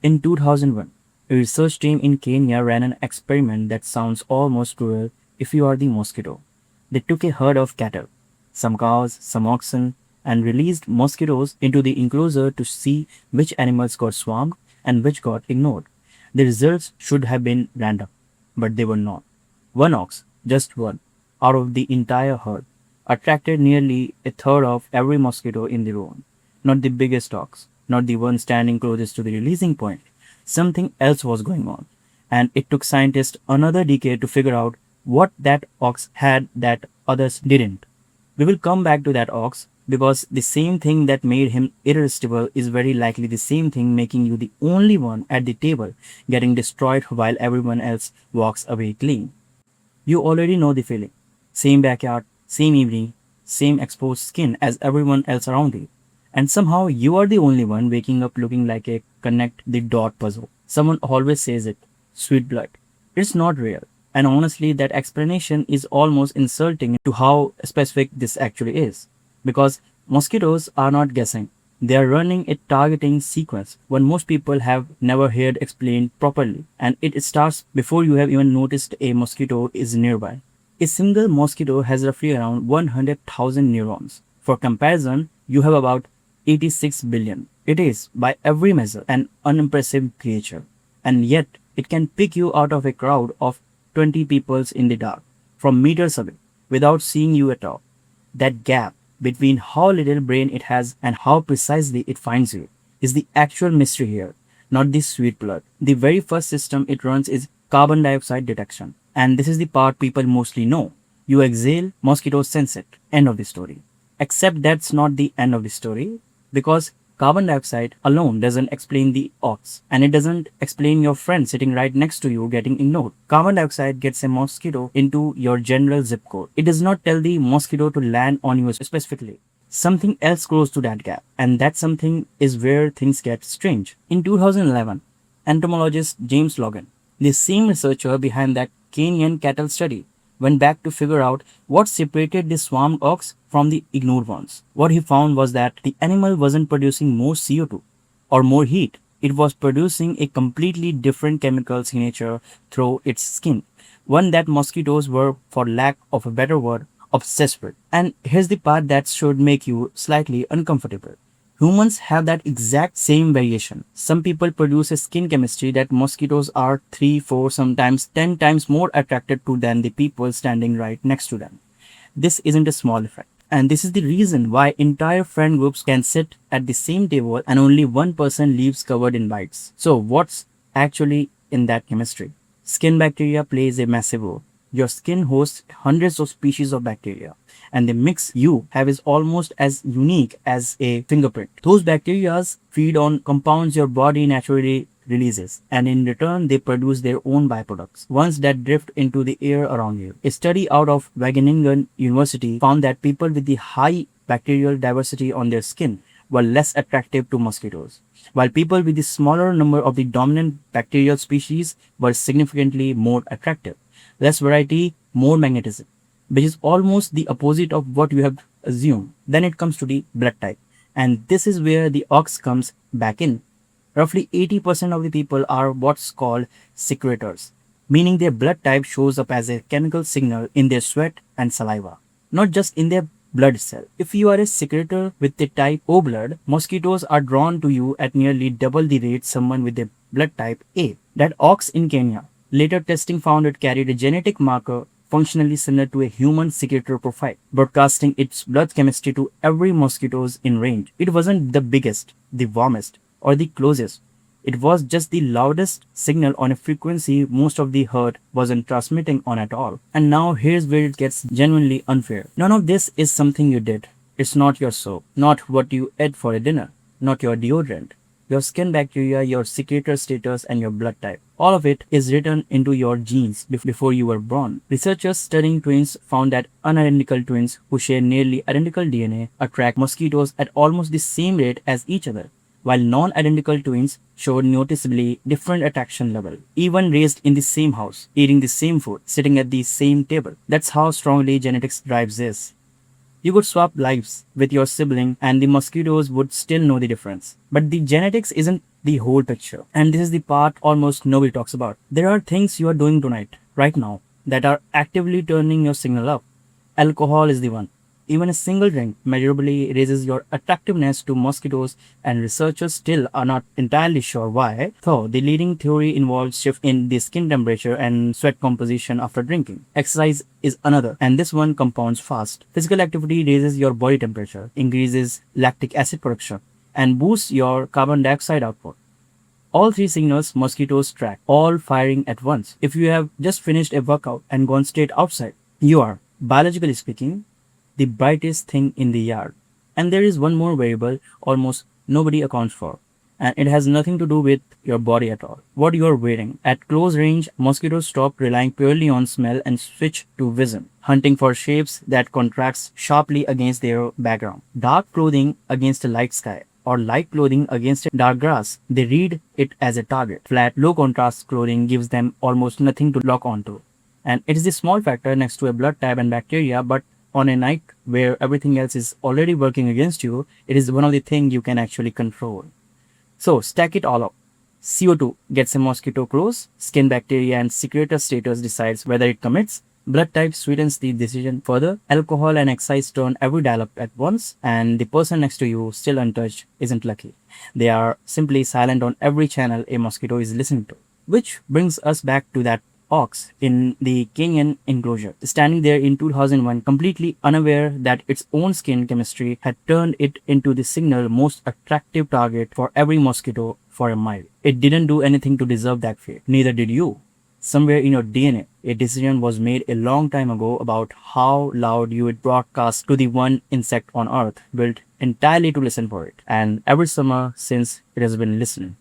In 2001, a research team in Kenya ran an experiment that sounds almost cruel if you are the mosquito. They took a herd of cattle, some cows, some oxen, and released mosquitoes into the enclosure to see which animals got swarmed and which got ignored. The results should have been random, but they were not. One ox, just one, out of the entire herd, attracted nearly a third of every mosquito in the room. Not the biggest ox, not the one standing closest to the releasing point. Something else was going on, and it took scientists another decade to figure out what that ox had that others didn't. We will come back to that ox because the same thing that made him irresistible is very likely the same thing making you the only one at the table getting destroyed while everyone else walks away clean. You already know the feeling. Same backyard, same evening, same exposed skin as everyone else around you. And somehow you are the only one waking up looking like a connect the dot puzzle. Someone always says it, sweet blood. It's not real. And honestly, that explanation is almost insulting to how specific this actually is. Because mosquitoes are not guessing. They are running a targeting sequence when most people have never heard explained properly, and it starts before you have even noticed a mosquito is nearby. A single mosquito has roughly around 100,000 neurons. For comparison, you have about 86 billion. It is, by every measure, an unimpressive creature, and yet it can pick you out of a crowd of 20 people in the dark, from meters away, without seeing you at all. That gap between how little brain it has and how precisely it finds you is the actual mystery here, not the sweet blood. The very first system it runs is carbon dioxide detection, and this is the part people mostly know. You exhale, mosquitoes sense it. End of the story. Except that's not the end of the story, because carbon dioxide alone doesn't explain the ox, and it doesn't explain your friend sitting right next to you getting ignored. Carbon dioxide gets a mosquito into your general zip code. It does not tell the mosquito to land on you specifically. Something else grows to that gap, and that something is where things get strange. In 2011, entomologist James Logan, the same researcher behind that Kenyan cattle study, went back to figure out what separated the swarmed ox from the ignored ones. What he found was that the animal wasn't producing more CO2 or more heat. It was producing a completely different chemical signature through its skin, one that mosquitoes were, for lack of a better word, obsessed with. And here's the part that should make you slightly uncomfortable. Humans have that exact same variation. Some people produce a skin chemistry that mosquitoes are 3, 4, sometimes 10 times more attracted to than the people standing right next to them. This isn't a small effect. And this is the reason why entire friend groups can sit at the same table and only one person leaves covered in bites. So what's actually in that chemistry? Skin bacteria plays a massive role. Your skin hosts hundreds of species of bacteria, and the mix you have is almost as unique as a fingerprint. Those bacteria feed on compounds your body naturally releases, and in return they produce their own byproducts, ones that drift into the air around you. A study out of Wageningen University found that people with the high bacterial diversity on their skin were less attractive to mosquitoes, while people with the smaller number of the dominant bacterial species were significantly more attractive. Less variety, more magnetism, which is almost the opposite of what you have assumed. Then it comes to the blood type, and this is where the ox comes back in. Roughly 80% of the people are what's called secretors, meaning their blood type shows up as a chemical signal in their sweat and saliva, not just in their blood cell. If you are a secretor with the type O blood, mosquitoes are drawn to you at nearly double the rate someone with a blood type A. That ox in Kenya, later testing found it carried a genetic marker functionally similar to a human secretor profile, broadcasting its blood chemistry to every mosquitoes in range. It wasn't the biggest, the warmest, or the closest. It was just the loudest signal on a frequency most of the herd wasn't transmitting on at all. And now here's where it gets genuinely unfair. None of this is something you did. It's not your soap, not what you ate for a dinner, not your deodorant. Your skin bacteria, your secretor status, and your blood type. All of it is written into your genes before you were born. Researchers studying twins found that unidentical twins who share nearly identical DNA attract mosquitoes at almost the same rate as each other, while non-identical twins showed noticeably different attraction level, even raised in the same house, eating the same food, sitting at the same table. That's how strongly genetics drives this. You could swap lives with your sibling and the mosquitoes would still know the difference. But the genetics isn't the whole picture. And this is the part almost nobody talks about. There are things you are doing tonight, right now, that are actively turning your signal up. Alcohol is the one. Even a single drink measurably raises your attractiveness to mosquitoes, and researchers still are not entirely sure why, though the leading theory involves shift in the skin temperature and sweat composition after drinking. Exercise is another, and this one compounds fast. Physical activity raises your body temperature, increases lactic acid production, and boosts your carbon dioxide output. All three signals mosquitoes track, all firing at once. If you have just finished a workout and gone straight outside, you are, biologically speaking, the brightest thing in the yard. And there is one more variable almost nobody accounts for. And it has nothing to do with your body at all. What you are wearing. At close range, mosquitoes stop relying purely on smell and switch to vision, hunting for shapes that contrast sharply against their background. Dark clothing against a light sky, or light clothing against a dark grass. They read it as a target. Flat, low contrast clothing gives them almost nothing to lock onto. And it is a small factor next to a blood type and bacteria, but on a night where everything else is already working against you, it is one of the things you can actually control. So stack it all up. CO2 gets a mosquito close, skin bacteria and secretor status decides whether it commits, blood type sweetens the decision further, alcohol and exercise turn every dial up at once, and the person next to you, still untouched, isn't lucky. They are simply silent on every channel a mosquito is listening to. Which brings us back to that ox in the Kenyan enclosure, standing there in 2001 completely unaware that its own skin chemistry had turned it into the single most attractive target for every mosquito for a mile. It didn't do anything to deserve that fate. Neither did you. Somewhere in your DNA, a decision was made a long time ago about how loud you would broadcast to the one insect on earth built entirely to listen for it. And every summer since, it has been listening.